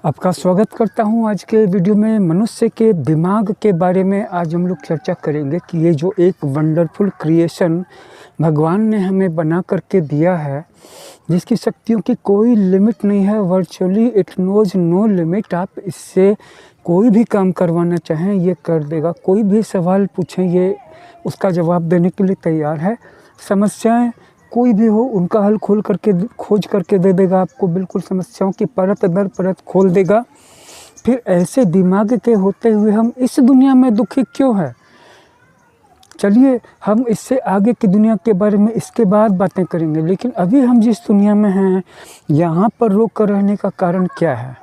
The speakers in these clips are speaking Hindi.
आपका स्वागत करता हूं आज के वीडियो में। मनुष्य के दिमाग के बारे में आज हम लोग चर्चा करेंगे कि ये जो एक वंडरफुल क्रिएशन भगवान ने हमें बना करके दिया है, जिसकी शक्तियों की कोई लिमिट नहीं है। Virtually it knows no limit. आप इससे कोई भी काम करवाना चाहें ये कर देगा। कोई भी सवाल पूछें ये उसका जवाब देने के लिए तैयार है। समस्याएं कोई भी हो उनका हल खोज करके दे देगा आपको। बिल्कुल समस्याओं की परत दर परत खोल देगा। फिर ऐसे दिमाग के होते हुए हम इस दुनिया में दुखी क्यों है? चलिए हम इससे आगे की दुनिया के बारे में इसके बाद बातें करेंगे, लेकिन अभी हम जिस दुनिया में हैं यहाँ पर रोक कर रहने का कारण क्या है?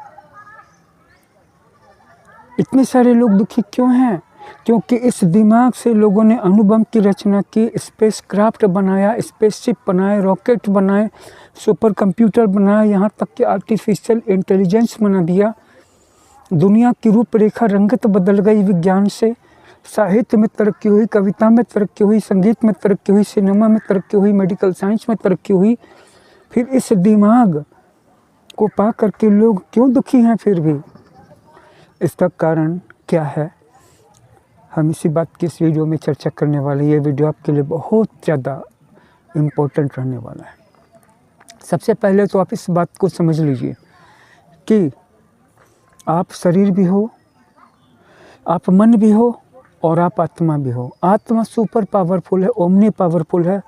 इतने सारे लोग दुखी क्यों हैं? क्योंकि इस दिमाग से लोगों ने अणुबम की रचना की, स्पेस क्राफ्ट बनाया, स्पेसशिप बनाए, रॉकेट बनाए, सुपर कंप्यूटर बनाया, यहाँ तक कि आर्टिफिशियल इंटेलिजेंस बना दिया। दुनिया की रूपरेखा रंगत बदल गई विज्ञान से। साहित्य में तरक्की हुई, कविता में तरक्की हुई, संगीत में तरक्की हुई, सिनेमा में तरक्की हुई, मेडिकल साइंस में तरक्की हुई। फिर इस दिमाग को पा करके लोग क्यों दुखी हैं फिर भी? इसका कारण क्या है? हम इसी बात की इस वीडियो में चर्चा करने वाले हैं। ये वीडियो आपके लिए बहुत ज़्यादा इम्पोर्टेंट रहने वाला है। सबसे पहले तो आप इस बात को समझ लीजिए कि आप शरीर भी हो, आप मन भी हो और आप आत्मा भी हो। आत्मा सुपर पावरफुल है, ओमनी पावरफुल है,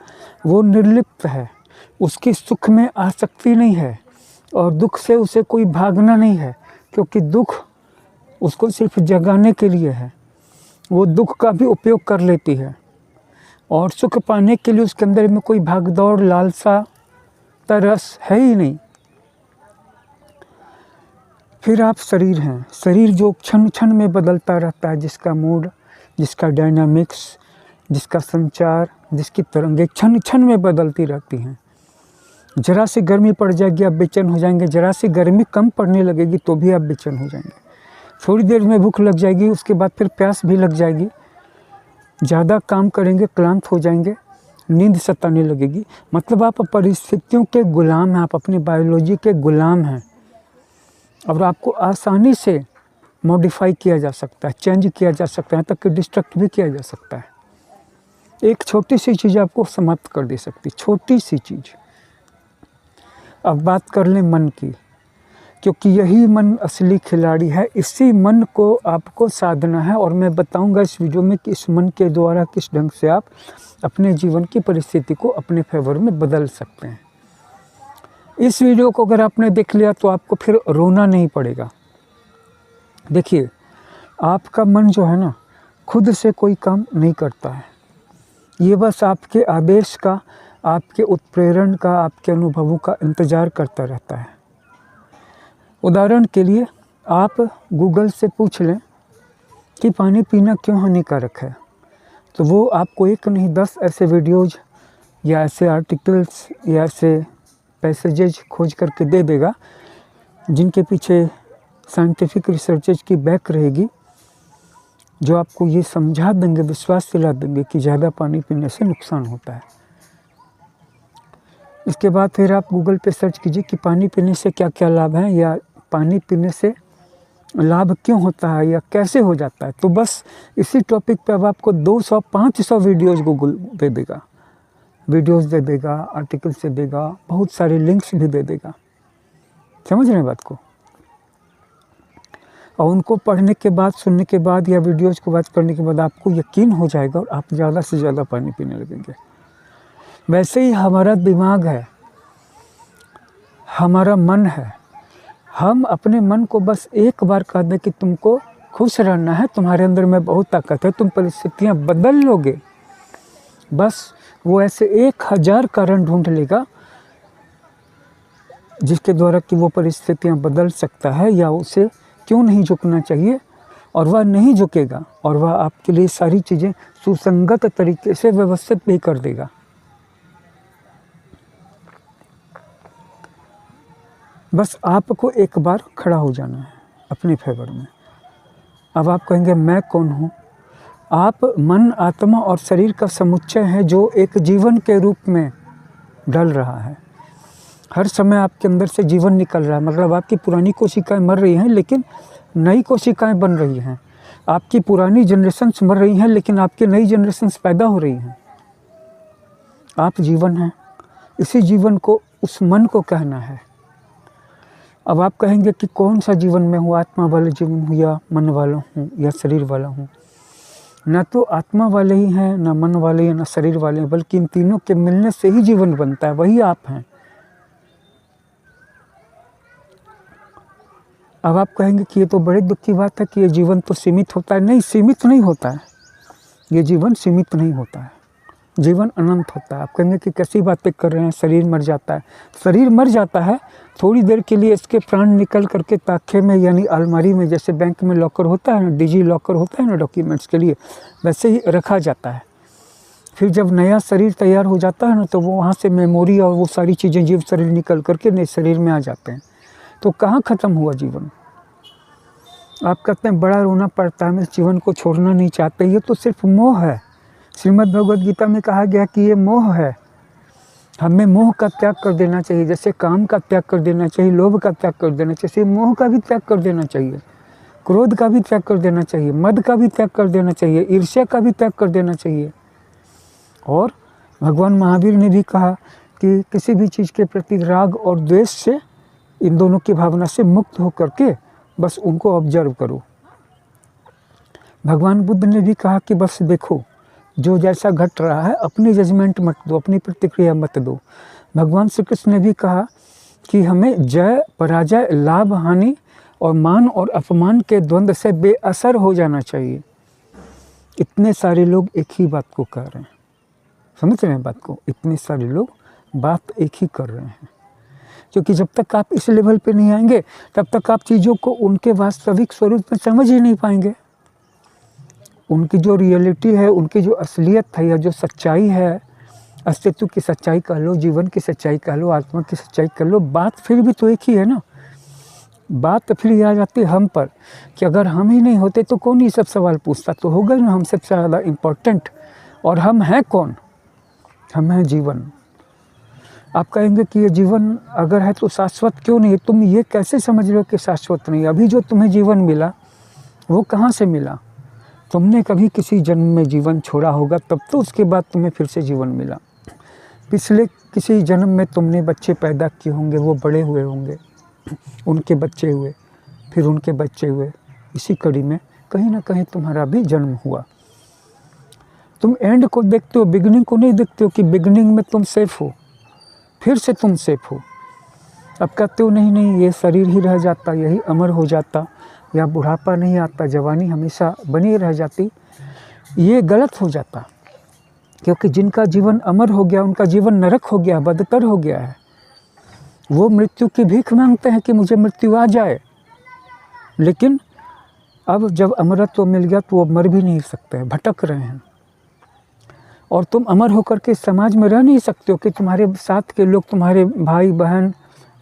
वो निर्लिप्त है। उसकी सुख में आसक्ति नहीं है और दुख से उसे कोई भागना नहीं है, क्योंकि दुख उसको सिर्फ जगाने के लिए है। वो दुख का भी उपयोग कर लेती है और सुख पाने के लिए उसके अंदर में कोई भागदौड़, लालसा, तरस है ही नहीं। फिर आप शरीर हैं, शरीर जो क्षण क्षण में बदलता रहता है, जिसका मूड, जिसका डायनामिक्स, जिसका संचार, जिसकी तरंगें क्षण क्षण में बदलती रहती हैं। जरा सी गर्मी पड़ जाएगी आप बेचैन हो जाएंगे, जरा सी गर्मी कम पड़ने लगेगी तो भी आप बेचैन हो जाएंगे। थोड़ी देर में भूख लग जाएगी, उसके बाद फिर प्यास भी लग जाएगी। ज़्यादा काम करेंगे क्लांत हो जाएंगे, नींद सताने लगेगी। मतलब आप परिस्थितियों के गुलाम हैं, आप अपनी बायोलॉजी के गुलाम हैं और आपको आसानी से मॉडिफाई किया जा सकता है, चेंज किया जा सकता है, यहाँ तक कि डिस्ट्रक्ट भी किया जा सकता है। एक छोटी सी चीज़ आपको समाप्त कर दे सकती, छोटी सी चीज़। अब बात कर लें मन की, क्योंकि यही मन असली खिलाड़ी है। इसी मन को आपको साधना है और मैं बताऊंगा इस वीडियो में कि इस मन के द्वारा किस ढंग से आप अपने जीवन की परिस्थिति को अपने फेवर में बदल सकते हैं। इस वीडियो को अगर आपने देख लिया तो आपको फिर रोना नहीं पड़ेगा। देखिए, आपका मन जो है ना, खुद से कोई काम नहीं करता है। ये बस आपके आदेश का, आपके उत्प्रेरण का, आपके अनुभवों का इंतज़ार करता रहता है। उदाहरण के लिए आप गूगल से पूछ लें कि पानी पीना क्यों हानिकारक है, तो वो आपको एक नहीं 10 ऐसे वीडियोज़ या ऐसे आर्टिकल्स या ऐसे पैसेजेज खोज करके दे देगा, जिनके पीछे साइंटिफिक रिसर्चेज की बैक रहेगी, जो आपको ये समझा देंगे, विश्वास दिला देंगे कि ज़्यादा पानी पीने से नुकसान होता है। इसके बाद फिर आप गूगल पे सर्च कीजिए कि पानी पीने से क्या क्या लाभ हैं, या पानी पीने से लाभ क्यों होता है या कैसे हो जाता है। तो बस इसी टॉपिक पे अब आपको 200-500 वीडियोज़ गूगल दे देगा, वीडियोज़ दे देगा, आर्टिकल्स दे देगा, बहुत सारे लिंक्स भी दे देगा। समझ रहे हैं बात को? और उनको पढ़ने के बाद, सुनने के बाद या वीडियोज़ को वॉच करने के बाद आपको यकीन हो जाएगा और आप ज़्यादा से ज़्यादा पानी पीने लगेंगे। वैसे ही हमारा दिमाग है, हमारा मन है। हम अपने मन को बस एक बार कह दें कि तुमको खुश रहना है, तुम्हारे अंदर में बहुत ताकत है, तुम परिस्थितियाँ बदल लोगे, बस वो ऐसे 1000 कारण ढूंढ लेगा जिसके द्वारा कि वो परिस्थितियाँ बदल सकता है या उसे क्यों नहीं झुकना चाहिए, और वह नहीं झुकेगा और वह आपके लिए सारी चीज़ें सुसंगत तरीके से व्यवस्थित भी कर देगा। बस आपको एक बार खड़ा हो जाना है अपने फेवर में। अब आप कहेंगे मैं कौन हूँ? आप मन, आत्मा और शरीर का समुच्चय है जो एक जीवन के रूप में ढल रहा है। हर समय आपके अंदर से जीवन निकल रहा है, मतलब आपकी पुरानी कोशिकाएं मर रही हैं लेकिन नई कोशिकाएं बन रही हैं। आपकी पुरानी जनरेशन्स मर रही हैं लेकिन आपकी नई जनरेशन्स पैदा हो रही हैं। आप जीवन हैं, इसी जीवन को उस मन को कहना है। अब आप कहेंगे कि कौन सा जीवन में हूँ, आत्मा वाले जीवन हूँ या मन वाला हूँ या शरीर वाला हूँ। ना तो आत्मा वाले ही हैं, ना मन वाले हैं, ना शरीर वाले हैं, बल्कि इन तीनों के मिलने से ही जीवन बनता है, वही आप हैं। अब आप कहेंगे कि ये तो बड़े दुख की बात है कि ये जीवन तो सीमित होता है। नहीं, सीमित नहीं होता है, ये जीवन सीमित नहीं होता है, जीवन अनंत होता है। आप कहेंगे कि कैसी बातें कर रहे हैं, शरीर मर जाता है। शरीर मर जाता है, थोड़ी देर के लिए इसके प्राण निकल करके ताखे में यानी अलमारी में, जैसे बैंक में लॉकर होता है ना, डिजी लॉकर होता है ना डॉक्यूमेंट्स के लिए, वैसे ही रखा जाता है। फिर जब नया शरीर तैयार हो जाता है ना, तो वो वहाँ से मेमोरी और वो सारी चीज़ें जीव शरीर निकल करके नए शरीर में आ जाते हैं। तो कहाँ ख़त्म हुआ जीवन। आप कहते हैं बड़ा रोना पड़ता है, मैं इस जीवन को छोड़ना नहीं चाहते। ये तो सिर्फ मोह है। श्रीमद् भगवद गीता में कहा गया कि ये मोह है। हमें मोह का त्याग कर देना चाहिए, जैसे काम का त्याग कर देना चाहिए, लोभ का त्याग कर देना चाहिए, मोह का भी त्याग कर देना चाहिए, क्रोध का भी त्याग कर देना चाहिए, मद का भी त्याग कर देना चाहिए, ईर्ष्या का भी त्याग कर देना चाहिए। और भगवान महावीर ने भी कहा कि किसी भी चीज़ के प्रति राग और द्वेष से, इन दोनों की भावना से मुक्त होकर के बस उनको ऑब्जर्व करो। भगवान बुद्ध ने भी कहा कि बस देखो, जो जैसा घट रहा है, अपनी जजमेंट मत दो, अपनी प्रतिक्रिया मत दो। भगवान श्री कृष्ण ने भी कहा कि हमें जय पराजय, लाभ हानि और मान और अपमान के द्वंद्व से बेअसर हो जाना चाहिए। इतने सारे लोग एक ही बात को कह रहे हैं, समझ रहे हैं बात को। इतने सारे लोग बात एक ही कर रहे हैं, क्योंकि जब तक आप इस लेवल पे नहीं आएंगे तब तक आप चीज़ों को उनके वास्तविक स्वरूप में समझ ही नहीं पाएंगे। उनकी जो रियलिटी है, उनकी जो असलियत है या जो सच्चाई है, अस्तित्व की सच्चाई कह लो, जीवन की सच्चाई कह लो, आत्मा की सच्चाई कह लो, बात फिर भी तो एक ही है ना। बात फिर ये आ जाती है हम पर कि अगर हम ही नहीं होते तो कौन ये सब सवाल पूछता। तो हो गए ना हम सबसे ज़्यादा इम्पोर्टेंट। और हम हैं कौन? हम हैं जीवन। आप कहेंगे कि ये जीवन अगर है तो शाश्वत क्यों नहीं है? तुम ये कैसे समझ रहे हो कि शाश्वत नहीं? अभी जो तुम्हें जीवन मिला वो कहाँ से मिला? तुमने कभी किसी जन्म में जीवन छोड़ा होगा, तब तो उसके बाद तुम्हें फिर से जीवन मिला। पिछले किसी जन्म में तुमने बच्चे पैदा किए होंगे, वो बड़े हुए होंगे, उनके बच्चे हुए, फिर उनके बच्चे हुए। इसी कड़ी में कहीं ना कहीं तुम्हारा भी जन्म हुआ। तुम एंड को देखते हो, बिगनिंग को नहीं देखते हो कि बिगनिंग में तुम सेफ हो, फिर से तुम सेफ हो। अब कहते हो नहीं नहीं, ये शरीर ही रह जाता, यही अमर हो जाता, या बुढ़ापा नहीं आता, जवानी हमेशा बनी रह जाती। ये गलत हो जाता, क्योंकि जिनका जीवन अमर हो गया, उनका जीवन नरक हो गया, बदतर हो गया है। वो मृत्यु की भीख मांगते हैं कि मुझे मृत्यु आ जाए, लेकिन अब जब अमरत्व मिल गया तो वो मर भी नहीं सकते, भटक रहे हैं। और तुम अमर होकर के समाज में रह नहीं सकते हो कि तुम्हारे साथ के लोग, तुम्हारे भाई बहन,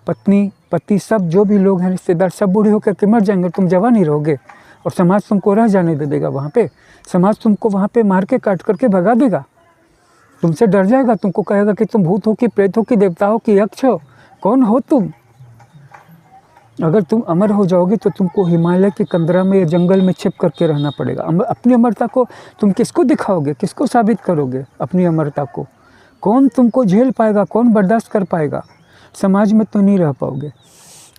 पत्नी पति, सब जो भी लोग हैं, रिश्तेदार, सब बूढ़े होकर के मर जाएंगे, तुम जवान ही रहोगे और समाज तुमको रह जाने दे देगा। वहाँ पे समाज तुमको वहाँ पे मार के काट करके भगा देगा, तुमसे डर जाएगा, तुमको कहेगा कि तुम भूत हो कि प्रेत हो कि देवता हो कि यक्ष हो, कौन हो तुम। अगर तुम अमर हो जाओगे तो तुमको हिमालय की कंदरा में या जंगल में छिप करके रहना पड़ेगा। अपनी अमरता को तुम किसको दिखाओगे, किसको साबित करोगे अपनी अमरता को? कौन तुमको झेल पाएगा, कौन बर्दाश्त कर पाएगा? समाज में तो नहीं रह पाओगे।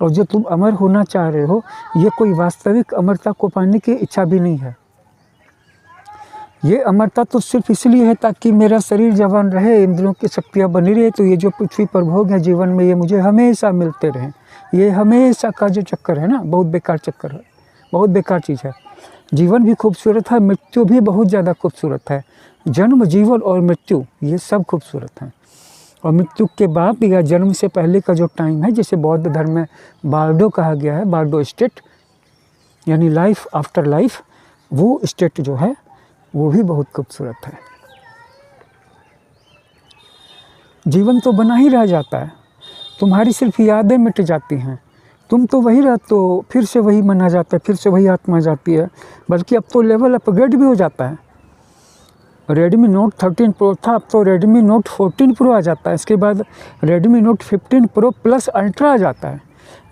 और जो तुम अमर होना चाह रहे हो, ये कोई वास्तविक अमरता को पाने की इच्छा भी नहीं है। ये अमरता तो सिर्फ इसलिए है ताकि मेरा शरीर जवान रहे, इंद्रियों की शक्तियाँ बनी रहे, तो ये जो पृथ्वी पर भोग है जीवन में, ये मुझे हमेशा मिलते रहें। ये हमेशा का जो चक्कर है ना, बहुत बेकार चक्कर है, बहुत बेकार चीज़ है। जीवन भी खूबसूरत है, मृत्यु भी बहुत ज़्यादा खूबसूरत है। जन्म, जीवन और मृत्यु, ये सब खूबसूरत हैं। और मृत्यु के बाद या जन्म से पहले का जो टाइम है, जिसे बौद्ध धर्म में बार्डो कहा गया है, बार्डो स्टेट, यानी लाइफ आफ्टर लाइफ, वो स्टेट जो है वो भी बहुत खूबसूरत है। जीवन तो बना ही रह जाता है, तुम्हारी सिर्फ यादें मिट जाती हैं, तुम तो वही रहते हो, फिर से वही मन आ जाता है, फिर से वही आत्मा जाती है। बल्कि अब तो लेवल अपग्रेड भी हो जाता है। रेडमी नोट 13 प्रो था, अब तो रेडमी नोट 14 प्रो आ जाता है, इसके बाद Redmi Note 15 Pro Plus Ultra आ जाता है।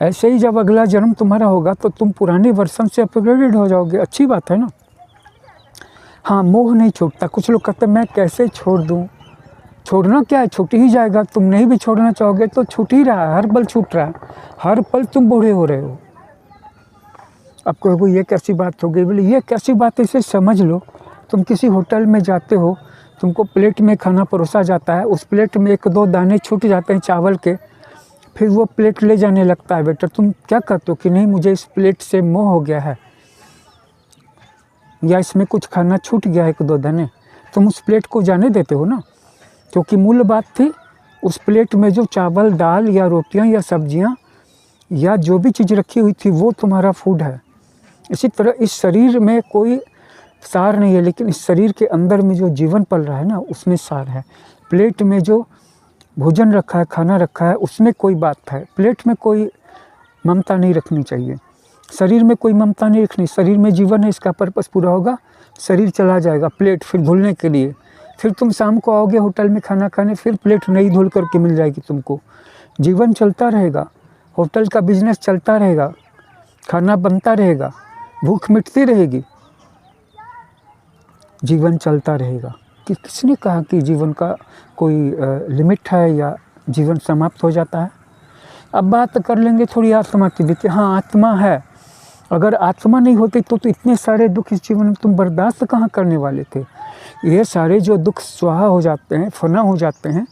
ऐसे ही जब अगला जन्म तुम्हारा होगा तो तुम पुराने वर्जन से अपग्रेडेड हो जाओगे, अच्छी बात है ना। हाँ, मोह नहीं छूटता। कुछ लोग कहते हैं मैं कैसे छोड़ दूँ, छोड़ना क्या है, छूट ही जाएगा। तुम नहीं भी छोड़ना चाहोगे तो छूट ही रहा है, हर पल छूट रहा है, हर पल तुम बूढ़े हो रहे हो। अब कहोगे ये कैसी बात हो गई, बोले ये कैसी बात है, इसे समझ लो। तुम किसी होटल में जाते हो, तुमको प्लेट में खाना परोसा जाता है, उस प्लेट में 1-2 दाने छूट जाते हैं चावल के, फिर वो प्लेट ले जाने लगता है बेटा, तुम क्या कहते हो कि नहीं मुझे इस प्लेट से मोह हो गया है, या इसमें कुछ खाना छूट गया है 1-2 दाने, तुम उस प्लेट को जाने देते हो ना, क्योंकि मूल बात थी उस प्लेट में जो चावल, दाल या रोटियां या सब्जियां या जो भी चीज़ रखी हुई थी वो तुम्हारा फूड है। इसी तरह इस शरीर में कोई सार नहीं है, लेकिन इस शरीर के अंदर में जो जीवन पल रहा है ना, उसमें सार है। प्लेट में जो भोजन रखा है, खाना रखा है, उसमें कोई बात है। प्लेट में कोई ममता नहीं रखनी चाहिए, शरीर में कोई ममता नहीं रखनी। शरीर में जीवन है, इसका पर्पस पूरा होगा, शरीर चला जाएगा, प्लेट फिर धुलने के लिए। फिर तुम शाम को आओगे होटल में खाना खाने, फिर प्लेट नई धुल करके मिल जाएगी तुमको। जीवन चलता रहेगा, होटल का बिजनेस चलता रहेगा, खाना बनता रहेगा, भूख मिटती रहेगी, जीवन चलता रहेगा। कि किसने कहा कि जीवन का कोई लिमिट है या जीवन समाप्त हो जाता है। अब बात कर लेंगे थोड़ी आत्मा की भी कि हाँ आत्मा है, अगर आत्मा नहीं होती तो इतने सारे दुख इस जीवन में तुम बर्दाश्त कहाँ करने वाले थे। ये सारे जो दुख स्वाहा हो जाते हैं, फना हो जाते हैं,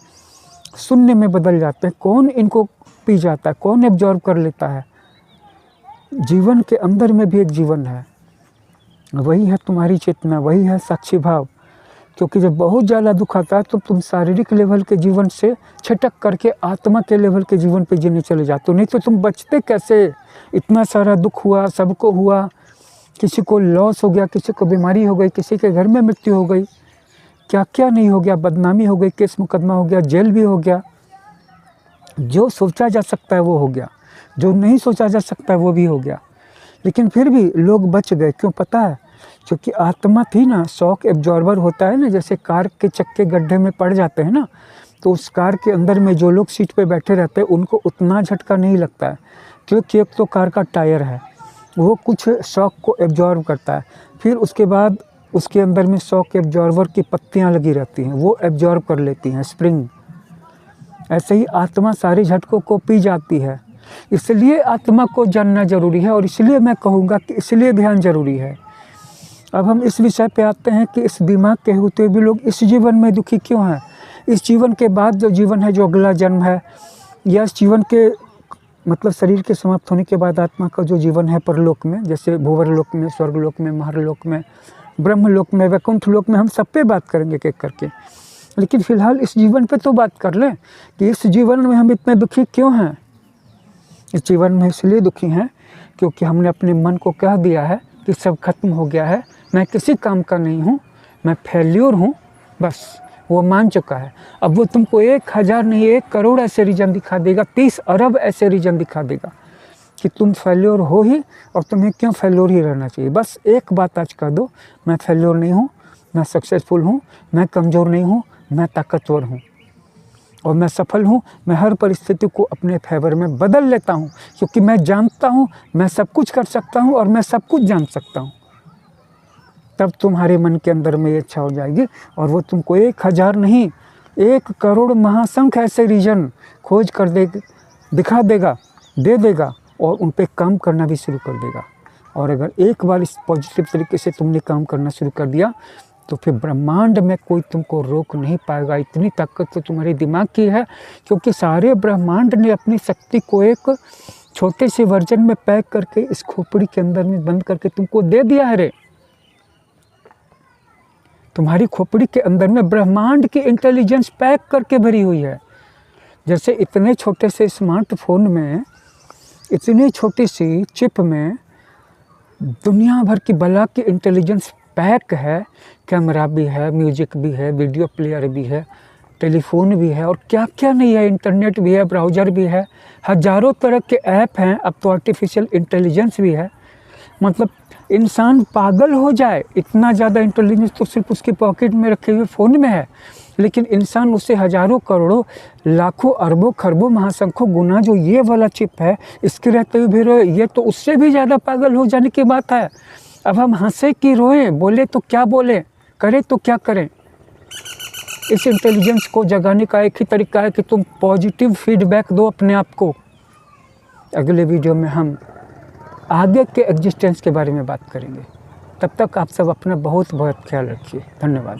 शून्य में बदल जाते हैं, कौन इनको पी जाता है, कौन एब्जॉर्ब कर लेता है। जीवन के अंदर में भी एक जीवन है, वही है तुम्हारी चेतना, वही है साक्षी भाव। क्योंकि जब बहुत ज़्यादा दुख आता है तो तुम शारीरिक लेवल के जीवन से छटक करके आत्मा के लेवल के जीवन पे जीने चले जाते हो। नहीं तो तुम बचते कैसे। इतना सारा दुख हुआ, सबको हुआ, किसी को लॉस हो गया, किसी को बीमारी हो गई, किसी के घर में मृत्यु हो गई, क्या क्या नहीं हो गया, बदनामी हो गई, केस मुकदमा हो गया, जेल भी हो गया। जो सोचा जा सकता है वो हो गया, जो नहीं सोचा जा सकता है वो भी हो गया। लेकिन फिर भी लोग बच गए, क्यों पता है, क्योंकि आत्मा थी ना। शॉक एब्जॉर्बर होता है ना, जैसे कार के चक्के गड्ढे में पड़ जाते हैं ना, तो उस कार के अंदर में जो लोग सीट पे बैठे रहते हैं उनको उतना झटका नहीं लगता है, क्योंकि एक तो कार का टायर है, वो कुछ शॉक को एब्जॉर्ब करता है। फिर उसके बाद उसके अंदर में शॉक एब्जॉर्बर की पत्तियाँ लगी रहती हैं, वो एब्जॉर्ब कर लेती हैं, स्प्रिंग। ऐसे ही आत्मा सारे झटकों को पी जाती है। इसलिए आत्मा को जानना जरूरी है, और इसलिए मैं कहूँगा कि इसलिए ध्यान जरूरी है। अब हम इस विषय पे आते हैं कि इस दिमाग के होते भी लोग इस जीवन में दुखी क्यों हैं। इस जीवन के बाद जो जीवन है, जो अगला जन्म है, या इस जीवन के मतलब शरीर के समाप्त होने के बाद आत्मा का जो जीवन है परलोक में, जैसे भूवरलोक में, स्वर्गलोक में, महरलोक में, ब्रह्मलोक में, वैकुंठ लोक में, हम सब पे बात करेंगे एक एक करके। लेकिन फिलहाल इस जीवन पे तो बात कर लें कि इस जीवन में हम इतने दुखी क्यों हैं। इस जीवन में इसलिए दुखी हैं क्योंकि हमने अपने मन को कह दिया है कि सब खत्म हो गया है, मैं किसी काम का नहीं हूँ, मैं फेल्योर हूँ, बस वो मान चुका है। अब वो तुमको 1000 नहीं 1 करोड़ ऐसे रीजन दिखा देगा, 30 अरब ऐसे रीजन दिखा देगा कि तुम फेल्योर हो ही, और तुम्हें क्यों फेल्योर ही रहना चाहिए। बस एक बात आज कह दो, मैं फेल्योर नहीं हूँ, मैं सक्सेसफुल हूँ, मैं कमज़ोर नहीं हूँ, मैं ताकतवर हूँ, और मैं सफल हूँ। मैं हर परिस्थिति को अपने फेवर में बदल लेता हूँ, क्योंकि मैं जानता हूँ मैं सब कुछ कर सकता हूँ और मैं सब कुछ जान सकता हूँ। तब तुम्हारे मन के अंदर में ये इच्छा हो जाएगी, और वो तुमको 1000 नहीं 1 करोड़ महासंख्य ऐसे रीजन खोज कर दिखा देगा, दे देगा, और उन पे काम करना भी शुरू कर देगा। और अगर एक बार इस पॉजिटिव तरीके से तुमने काम करना शुरू कर दिया तो फिर ब्रह्मांड में कोई तुमको रोक नहीं पाएगा। इतनी ताकत तो तुम्हारे दिमाग की है, क्योंकि सारे ब्रह्मांड ने अपनी शक्ति को एक छोटे से वर्जन में पैक करके इस खोपड़ी के अंदर में बंद करके तुमको दे दिया है रे। तुम्हारी खोपड़ी के अंदर में ब्रह्मांड की इंटेलिजेंस पैक करके भरी हुई है। जैसे इतने छोटे से स्मार्टफोन में, इतनी छोटी सी चिप में दुनिया भर की बला की इंटेलिजेंस पैक है। कैमरा भी है, म्यूजिक भी है, वीडियो प्लेयर भी है, टेलीफोन भी है, और क्या क्या नहीं है, इंटरनेट भी है, ब्राउज़र भी है, हज़ारों तरह के ऐप हैं। अब तो आर्टिफिशियल इंटेलिजेंस भी है। मतलब इंसान पागल हो जाए, इतना ज़्यादा इंटेलिजेंस तो सिर्फ उसके पॉकेट में रखे हुए फ़ोन में है, लेकिन इंसान उससे हज़ारों करोड़ों लाखों अरबों खरबों महासंखों गुना जो ये वाला चिप है इसके रहते हुए भी रोए, ये तो उससे भी ज़्यादा पागल हो जाने की बात है। अब हम हंसे कि रोए, बोले तो क्या बोले, करें तो क्या करें। इस इंटेलिजेंस को जगाने का एक ही तरीका है कि तुम पॉजिटिव फीडबैक दो अपने आप को। अगले वीडियो में हम आगे के एग्जिस्टेंस के बारे में बात करेंगे। तब तक आप सब अपना बहुत बहुत ख्याल रखिए। धन्यवाद।